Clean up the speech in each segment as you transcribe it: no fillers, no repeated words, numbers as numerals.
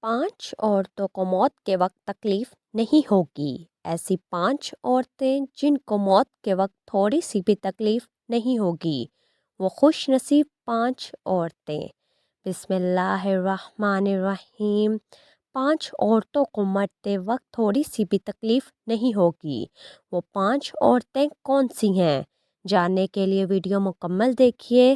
5 عورتوں کو موت کے وقت تکلیف نہیں ہوگی۔ ایسی 5 عورتیں جن کو موت کے وقت تھوڑی سی بھی تکلیف نہیں ہوگی، وہ خوش نصیب 5 عورتیں۔ بسم اللہ الرحمن الرحیم۔ 5 عورتوں کو مرتے وقت تھوڑی سی بھی تکلیف نہیں ہوگی۔ وہ 5 عورتیں کون سی ہیں؟ جاننے کے لیے ویڈیو مکمل دیکھیے۔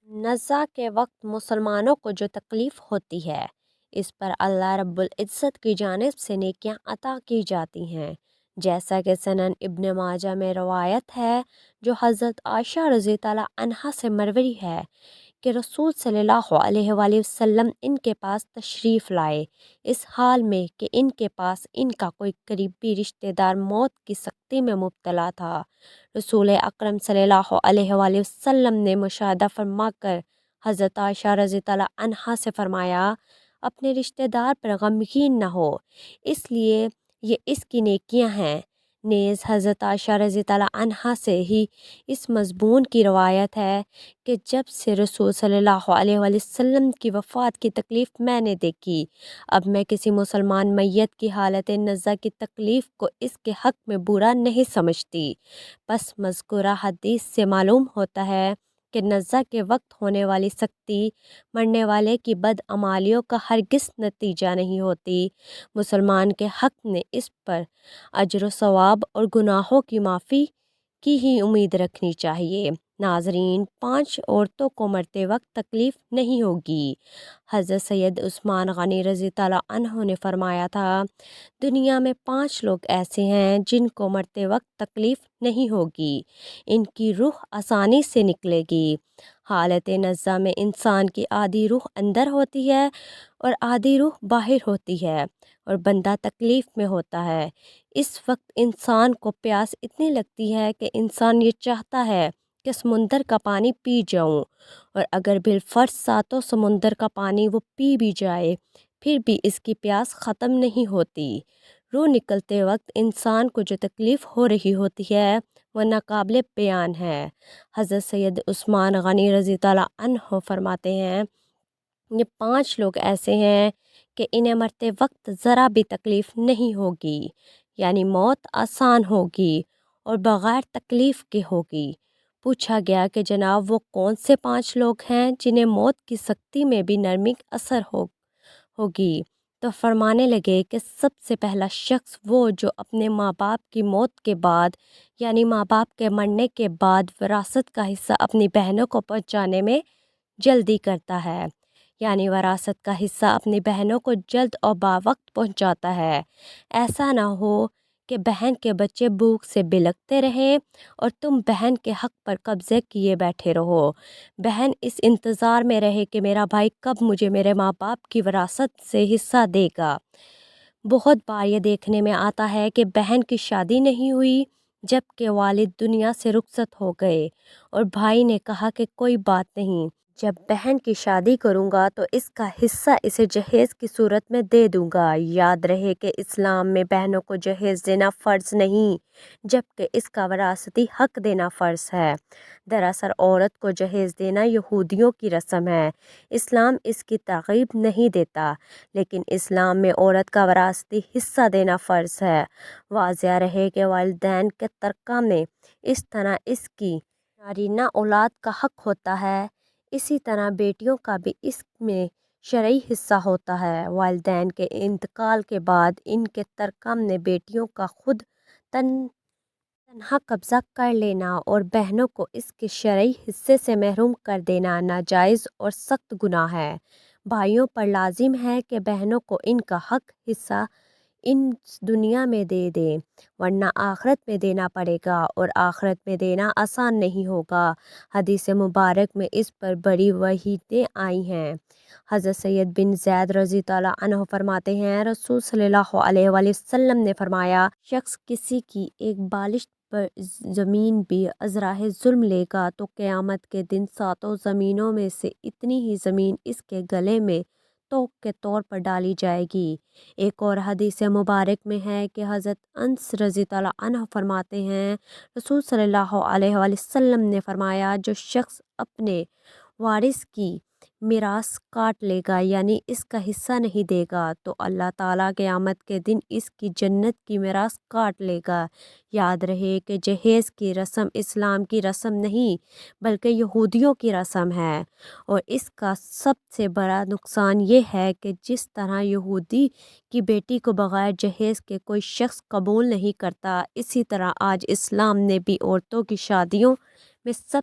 نزا کے وقت مسلمانوں کو جو تکلیف ہوتی ہے، اس پر اللہ رب العزت کی جانب سے نیکیاں عطا کی جاتی ہیں، جیسا کہ سنن ابن ماجہ میں روایت ہے، جو حضرت عائشہ رضی اللہ عنہا سے مروی ہے کہ رسول صلی اللہ علیہ وآلہ وسلم ان کے پاس تشریف لائے، اس حال میں کہ ان کے پاس ان کا کوئی قریبی رشتہ دار موت کی سختی میں مبتلا تھا۔ رسول اکرم صلی اللہ علیہ وآلہ وسلم نے مشاہدہ فرما کر حضرت عائشہ رضی اللہ عنہا سے فرمایا، اپنے رشتہ دار پر غمگین نہ ہو، اس لیے یہ اس کی نیکیاں ہیں۔ نیز حضرت عائشہ رضی اللہ عنہا سے ہی اس مضمون کی روایت ہے کہ جب سے رسول صلی اللہ علیہ وآلہ وسلم کی وفات کی تکلیف میں نے دیکھی، اب میں کسی مسلمان میت کی حالت نزا کی تکلیف کو اس کے حق میں برا نہیں سمجھتی۔ بس مذکورہ حدیث سے معلوم ہوتا ہے کہ نزا کے وقت ہونے والی سختی مرنے والے کی بدعمالیوں کا ہرگز نتیجہ نہیں ہوتی۔ مسلمان کے حق نے اس پر اجر و ثواب اور گناہوں کی معافی کی ہی امید رکھنی چاہیے۔ ناظرین، 5 عورتوں کو مرتے وقت تکلیف نہیں ہوگی۔ حضرت سید عثمان غنی رضی اللہ عنہ نے فرمایا تھا، دنیا میں 5 لوگ ایسے ہیں جن کو مرتے وقت تکلیف نہیں ہوگی، ان کی روح آسانی سے نکلے گی۔ حالت نزا میں انسان کی آدھی روح اندر ہوتی ہے اور آدھی روح باہر ہوتی ہے، اور بندہ تکلیف میں ہوتا ہے۔ اس وقت انسان کو پیاس اتنی لگتی ہے کہ انسان یہ چاہتا ہے کہ سمندر کا پانی پی جاؤں، اور اگر بالفرض ساتوں سمندر کا پانی وہ پی بھی جائے، پھر بھی اس کی پیاس ختم نہیں ہوتی۔ روح نکلتے وقت انسان کو جو تکلیف ہو رہی ہوتی ہے، وہ ناقابل بیان ہے۔ حضرت سید عثمان غنی رضی اللہ عنہ فرماتے ہیں، یہ 5 لوگ ایسے ہیں کہ انہیں مرتے وقت ذرا بھی تکلیف نہیں ہوگی، یعنی موت آسان ہوگی اور بغیر تکلیف کے ہوگی۔ پوچھا گیا کہ جناب وہ کون سے 5 لوگ ہیں جنہیں موت کی سختی میں بھی نرمی اثر ہوگی؟ تو فرمانے لگے کہ سب سے پہلا شخص وہ جو اپنے ماں باپ کی موت کے بعد، یعنی ماں باپ کے مرنے کے بعد وراثت کا حصہ اپنی بہنوں کو پہنچانے میں جلدی کرتا ہے، یعنی وراثت کا حصہ اپنی بہنوں کو جلد اور باوقت پہنچاتا ہے۔ ایسا نہ ہو کہ بہن کے بچے بھوک سے بلکتے رہیں اور تم بہن کے حق پر قبضے کیے بیٹھے رہو۔ بہن اس انتظار میں رہے کہ میرا بھائی کب مجھے میرے ماں باپ کی وراثت سے حصہ دے گا۔ بہت بار یہ دیکھنے میں آتا ہے کہ بہن کی شادی نہیں ہوئی جب کہ والد دنیا سے رخصت ہو گئے، اور بھائی نے کہا کہ کوئی بات نہیں، جب بہن کی شادی کروں گا تو اس کا حصہ اسے جہیز کی صورت میں دے دوں گا۔ یاد رہے کہ اسلام میں بہنوں کو جہیز دینا فرض نہیں، جبکہ اس کا وراثتی حق دینا فرض ہے۔ دراصل عورت کو جہیز دینا یہودیوں کی رسم ہے، اسلام اس کی ترغیب نہیں دیتا، لیکن اسلام میں عورت کا وراثتی حصہ دینا فرض ہے۔ واضح رہے کہ والدین کے ترکہ میں اس طرح اس کی نارینہ اولاد کا حق ہوتا ہے، اسی طرح بیٹیوں کا بھی اس میں شرعی حصہ ہوتا ہے۔ والدین کے انتقال کے بعد ان کے ترکہ میں بیٹیوں کا خود تنہا قبضہ کر لینا اور بہنوں کو اس کے شرعی حصے سے محروم کر دینا ناجائز اور سخت گناہ ہے۔ بھائیوں پر لازم ہے کہ بہنوں کو ان کا حق حصہ اس دنیا میں دے دیں، ورنہ آخرت میں دینا پڑے گا، اور آخرت میں دینا آسان نہیں ہوگا۔ حدیث مبارک میں اس پر بڑی وعیدیں آئی ہیں۔ حضرت سید بن زید رضی اللہ عنہ فرماتے ہیں، رسول صلی اللہ علیہ وآلہ وسلم نے فرمایا، شخص کسی کی ایک بالشت پر زمین بھی ازراہ ظلم لے گا تو قیامت کے دن 7 زمینوں میں سے اتنی ہی زمین اس کے گلے میں توق کے طور پر ڈالی جائے گی۔ ایک اور حدیث مبارک میں ہے کہ حضرت انس رضی اللہ عنہ فرماتے ہیں، رسول صلی اللہ علیہ وآلہ وسلم نے فرمایا، جو شخص اپنے وارث کی میراث کاٹ لے گا یعنی اس کا حصہ نہیں دے گا تو اللہ تعالیٰ قیامت کے دن اس کی جنت کی میراث کاٹ لے گا۔ یاد رہے کہ جہیز کی رسم اسلام کی رسم نہیں بلکہ یہودیوں کی رسم ہے، اور اس کا سب سے بڑا نقصان یہ ہے کہ جس طرح یہودی کی بیٹی کو بغیر جہیز کے کوئی شخص قبول نہیں کرتا، اسی طرح آج اسلام نے بھی عورتوں کی شادیوں میں سب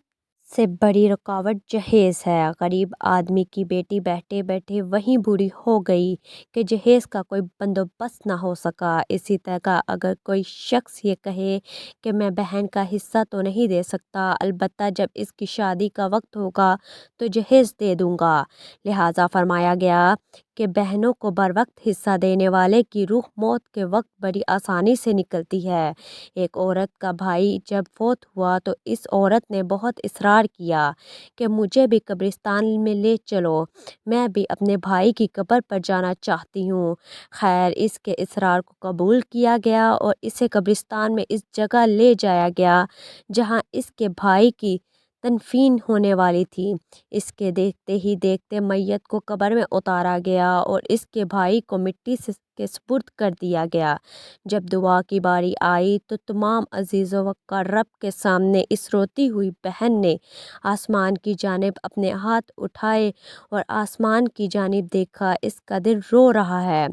سے بڑی رکاوٹ جہیز ہے۔ غریب آدمی کی بیٹی بیٹھے بیٹھے وہیں بوڑھی ہو گئی کہ جہیز کا کوئی بندوبست نہ ہو سکا۔ اسی طرح اگر کوئی شخص یہ کہے کہ میں بہن کا حصہ تو نہیں دے سکتا، البتہ جب اس کی شادی کا وقت ہوگا تو جہیز دے دوں گا، لہٰذا فرمایا گیا کہ بہنوں کو بر وقت حصہ دینے والے کی روح موت کے وقت بڑی آسانی سے نکلتی ہے۔ ایک عورت کا بھائی جب فوت ہوا تو اس عورت نے بہت اصرار کیا کہ مجھے بھی قبرستان میں لے چلو، میں بھی اپنے بھائی کی قبر پر جانا چاہتی ہوں۔ خیر اس کے اصرار کو قبول کیا گیا اور اسے قبرستان میں اس جگہ لے جایا گیا جہاں اس کے بھائی کی تدفین ہونے والی تھی۔ اس کے دیکھتے ہی دیکھتے میت کو قبر میں اتارا گیا اور اس کے بھائی کو مٹی کے سپرد کر دیا گیا۔ جب دعا کی باری آئی تو تمام عزیزوں و رب کے سامنے اس روتی ہوئی بہن نے آسمان کی جانب اپنے ہاتھ اٹھائے اور آسمان کی جانب دیکھا، اس کا دل رو رہا ہے،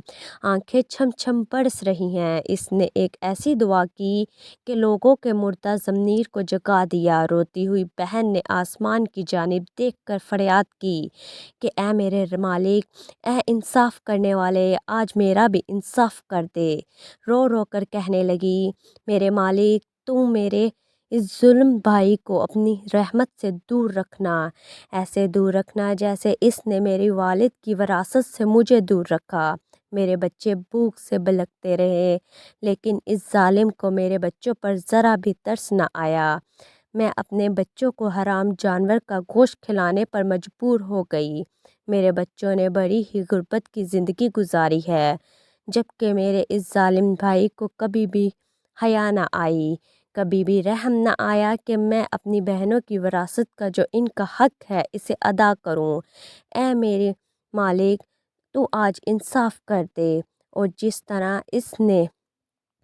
آنکھیں چھم چھم برس رہی ہیں۔ اس نے ایک ایسی دعا کی کہ لوگوں کے مردہ ضمیر کو جگا دیا۔ روتی ہوئی بہن نے آسمان کی جانب دیکھ کر فریاد کی کہ اے میرے مالک، اے انصاف کرنے والے، آج میرا بھی انصاف کر دے۔ رو رو کر کہنے لگی، میرے مالک تو میرے اس ظالم بھائی کو اپنی رحمت سے دور رکھنا، ایسے دور رکھنا جیسے اس نے میری والد کی وراثت سے مجھے دور رکھا۔ میرے بچے بھوک سے بلکتے رہے لیکن اس ظالم کو میرے بچوں پر ذرا بھی ترس نہ آیا۔ میں اپنے بچوں کو حرام جانور کا گوشت کھلانے پر مجبور ہو گئی۔ میرے بچوں نے بڑی ہی غربت کی زندگی گزاری ہے، جبکہ میرے اس ظالم بھائی کو کبھی بھی حیا نہ آئی، کبھی بھی رحم نہ آیا کہ میں اپنی بہنوں کی وراثت کا جو ان کا حق ہے اسے ادا کروں۔ اے میرے مالک تو آج انصاف کر دے، اور جس طرح اس نے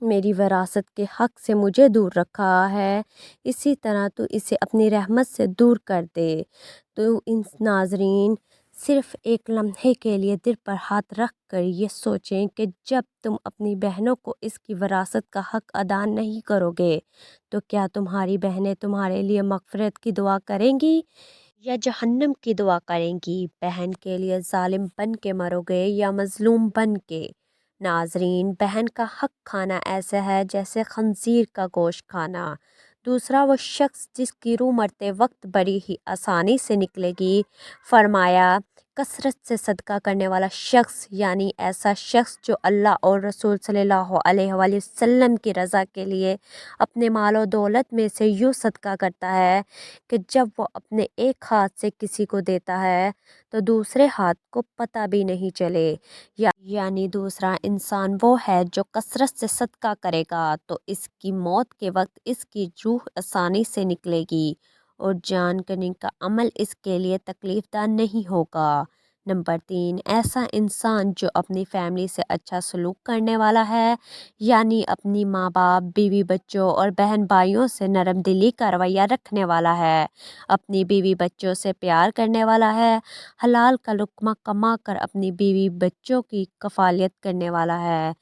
میری وراثت کے حق سے مجھے دور رکھا ہے اسی طرح تو اسے اپنی رحمت سے دور کر دے۔ تو ان ناظرین صرف ایک لمحے کے لیے دل پر ہاتھ رکھ کر یہ سوچیں کہ جب تم اپنی بہنوں کو اس کی وراثت کا حق ادا نہیں کرو گے تو کیا تمہاری بہنیں تمہارے لیے مغفرت کی دعا کریں گی یا جہنم کی دعا کریں گی؟ بہن کے لیے ظالم بن کے مرو گے یا مظلوم بن کے؟ ناظرین، بہن کا حق کھانا ایسا ہے جیسے خنزیر کا گوشت کھانا۔ دوسرا وہ شخص جس کی روح مرتے وقت بڑی ہی آسانی سے نکلے گی، فرمایا کثرت سے صدقہ کرنے والا شخص، یعنی ایسا شخص جو اللہ اور رسول صلی اللہ علیہ وآلہ وسلم کی رضا کے لیے اپنے مال و دولت میں سے یوں صدقہ کرتا ہے کہ جب وہ اپنے ایک ہاتھ سے کسی کو دیتا ہے تو دوسرے ہاتھ کو پتہ بھی نہیں چلے، یعنی دوسرا انسان وہ ہے جو کثرت سے صدقہ کرے گا تو اس کی موت کے وقت اس کی روح آسانی سے نکلے گی اور جان کرنے کا عمل اس کے لیے تکلیف دہ نہیں ہوگا۔ نمبر 3، ایسا انسان جو اپنی فیملی سے اچھا سلوک کرنے والا ہے، یعنی اپنی ماں باپ، بیوی بچوں اور بہن بھائیوں سے نرم دلی کا رویہ رکھنے والا ہے، اپنی بیوی بچوں سے پیار کرنے والا ہے، حلال کا لقمہ کما کر اپنی بیوی بچوں کی کفالت کرنے والا ہے۔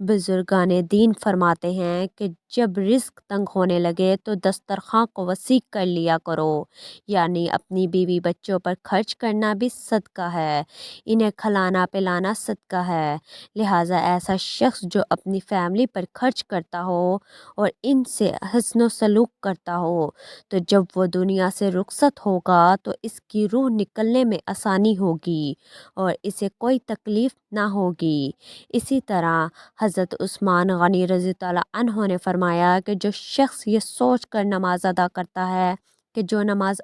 بزرگان دین فرماتے ہیں کہ جب رزق تنگ ہونے لگے تو دسترخواں کو وسیع کر لیا کرو، یعنی اپنی بیوی بچوں پر خرچ کرنا بھی صدقہ ہے، انہیں کھلانا پلانا صدقہ ہے۔ لہٰذا ایسا شخص جو اپنی فیملی پر خرچ کرتا ہو اور ان سے حسن و سلوک کرتا ہو تو جب وہ دنیا سے رخصت ہوگا تو اس کی روح نکلنے میں آسانی ہوگی اور اسے کوئی تکلیف نہ ہوگی۔ اسی طرح حضرت عثمان غنی رضی اللہ عنہ نے فرمایا کہ جو شخص یہ سوچ کر نماز ادا کرتا ہے کہ جو نماز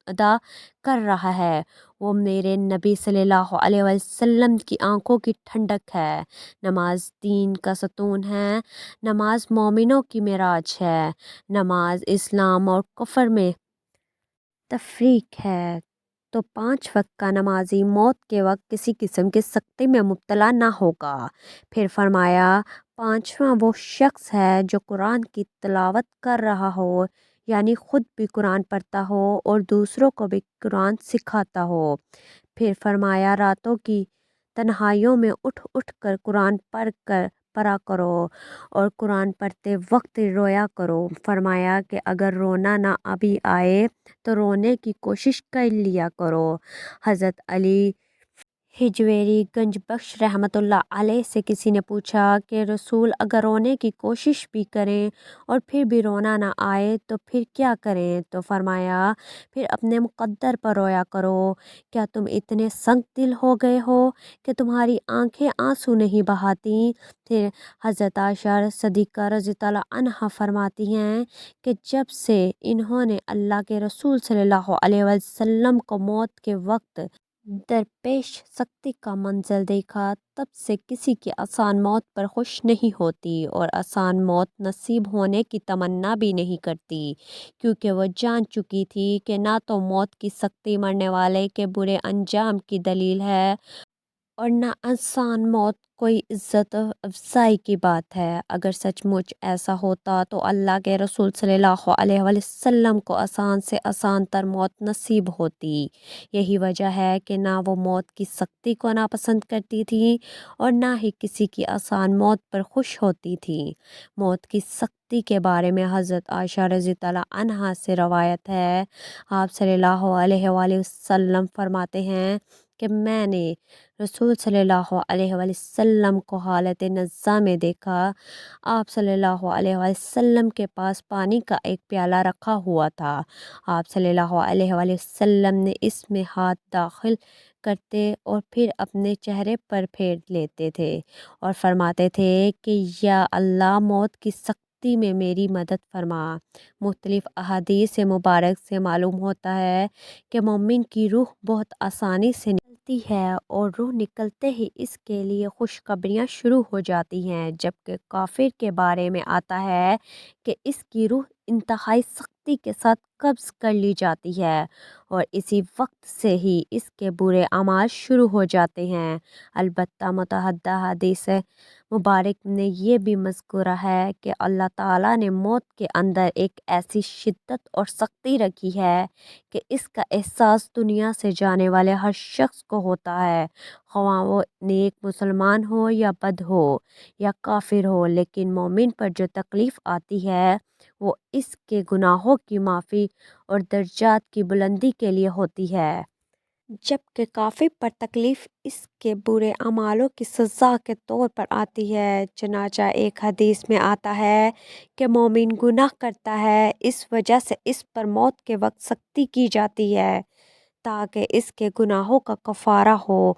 ادا کر رہا ہے وہ میرے نبی صلی اللہ علیہ وسلم کی آنکھوں کی ٹھنڈک ہے، نماز دین کا ستون ہے، نماز مومنوں کی معراج ہے، نماز اسلام اور کفر میں تفریق ہے، تو 5 وقت کا نمازی موت کے وقت کسی قسم کی سختی میں مبتلا نہ ہوگا۔ پھر فرمایا 5واں وہ شخص ہے جو قرآن کی تلاوت کر رہا ہو، یعنی خود بھی قرآن پڑھتا ہو اور دوسروں کو بھی قرآن سکھاتا ہو۔ پھر فرمایا راتوں کی تنہائیوں میں اٹھ اٹھ کر قرآن پڑھا کرو اور قرآن پڑھتے وقت رویا کرو۔ فرمایا کہ اگر رونا نہ ابھی آئے تو رونے کی کوشش کر لیا کرو۔ حضرت علی ہجویری گنج بخش رحمۃ اللہ علیہ سے کسی نے پوچھا کہ رسول اگر رونے کی کوشش بھی کریں اور پھر بھی رونا نہ آئے تو پھر کیا کریں؟ تو فرمایا پھر اپنے مقدر پر رویا کرو۔ کیا تم اتنے سنگ دل ہو گئے ہو کہ تمہاری آنکھیں آنسو نہیں بہاتی؟ پھر حضرت عائشہ صدیقہ رضی اللہ عنہا فرماتی ہیں کہ جب سے انہوں نے اللہ کے رسول صلی اللہ علیہ وسلم کو موت کے وقت درپیش سختی کا منظر دیکھا تب سے کسی کی آسان موت پر خوش نہیں ہوتی اور آسان موت نصیب ہونے کی تمنا بھی نہیں کرتی، کیونکہ وہ جان چکی تھی کہ نہ تو موت کی سختی مرنے والے کے برے انجام کی دلیل ہے اور نہ آسان موت کوئی عزت افزائی کی بات ہے۔ اگر سچ مچ ایسا ہوتا تو اللہ کے رسول صلی اللہ علیہ وسلم کو آسان سے آسان تر موت نصیب ہوتی۔ یہی وجہ ہے کہ نہ وہ موت کی سختی کو ناپسند کرتی تھی اور نہ ہی کسی کی آسان موت پر خوش ہوتی تھی۔ موت کی سختی کے بارے میں حضرت عائشہ رضی اللہ عنہا سے روایت ہے، آپ صلی اللہ علیہ وآلہ وسلم فرماتے ہیں کہ میں نے رسول صلی اللہ علیہ وسلم کو حالت نزا میں دیکھا۔ آپ صلی اللہ علیہ وسلم کے پاس پانی کا ایک پیالہ رکھا ہوا تھا۔ آپ صلی اللہ علیہ وسلم نے اس میں ہاتھ داخل کرتے اور پھر اپنے چہرے پر پھیر لیتے تھے اور فرماتے تھے کہ یا اللہ موت کی سختی میں میری مدد فرما۔ مختلف احادیث مبارک سے معلوم ہوتا ہے کہ مومن کی روح بہت آسانی سے نکلتی ہے اور روح نکلتے ہی اس کے لیے خوشخبریاں شروع ہو جاتی ہیں، جبکہ کافر کے بارے میں آتا ہے کہ اس کی روح انتہائی سختی کے ساتھ قبض کر لی جاتی ہے اور اسی وقت سے ہی اس کے برے اعمال شروع ہو جاتے ہیں۔ البتہ متعدد حدیث مبارک میں یہ بھی مذکورہ ہے کہ اللہ تعالیٰ نے موت کے اندر ایک ایسی شدت اور سختی رکھی ہے کہ اس کا احساس دنیا سے جانے والے ہر شخص کو ہوتا ہے، خواہ وہ نیک مسلمان ہو یا بد ہو یا کافر ہو، لیکن مومن پر جو تکلیف آتی ہے وہ اس کے گناہوں کی معافی اور درجات کی بلندی کے لیے ہوتی ہے، جبکہ کافر پر تکلیف اس کے برے اعمالوں کی سزا کے طور پر آتی ہے۔ چنانچہ ایک حدیث میں آتا ہے کہ مومن گناہ کرتا ہے، اس وجہ سے اس پر موت کے وقت سختی کی جاتی ہے تاکہ اس کے گناہوں کا کفارہ ہو،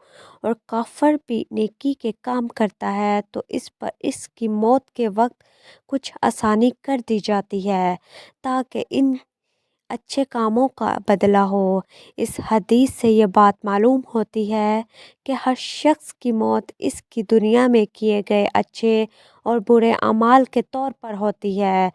اور کافر بھی نیکی کے کام کرتا ہے تو اس پر اس کی موت کے وقت کچھ آسانی کر دی جاتی ہے تاکہ ان اچھے کاموں کا بدلہ ہو۔ اس حدیث سے یہ بات معلوم ہوتی ہے کہ ہر شخص کی موت اس کی دنیا میں کیے گئے اچھے اور برے اعمال کے طور پر ہوتی ہے۔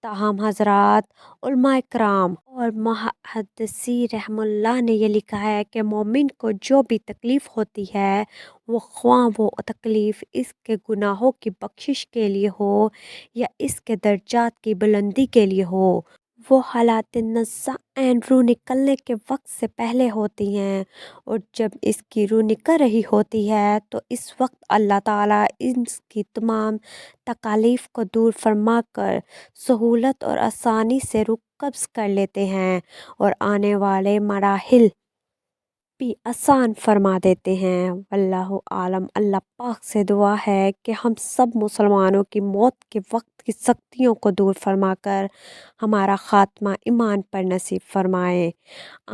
تاہم حضرات علماء کرام اور محدثین رحم اللہ نے یہ لکھا ہے کہ مومن کو جو بھی تکلیف ہوتی ہے وہ خواہ وہ تکلیف اس کے گناہوں کی بخشش کے لیے ہو یا اس کے درجات کی بلندی کے لیے ہو، وہ حالات نزا عین روح نکلنے کے وقت سے پہلے ہوتی ہیں، اور جب اس کی روح نکل رہی ہوتی ہے تو اس وقت اللہ تعالیٰ اس کی تمام تکالیف کو دور فرما کر سہولت اور آسانی سے روح قبض کر لیتے ہیں اور آنے والے مراحل بھی آسان فرما دیتے ہیں۔ واللہ عالم۔ اللہ پاک سے دعا ہے کہ ہم سب مسلمانوں کی موت کے وقت کی سختیوں کو دور فرما کر ہمارا خاتمہ ایمان پر نصیب فرمائے،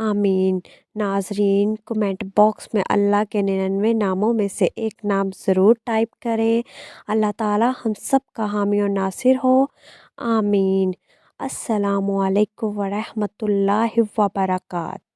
آمین۔ ناظرین کمنٹ باکس میں اللہ کے 99 ناموں میں سے ایک نام ضرور ٹائپ کریں۔ اللہ تعالی ہم سب کا حامی و ناصر ہو، آمین۔ السلام علیکم ورحمۃ اللہ وبرکاتہ۔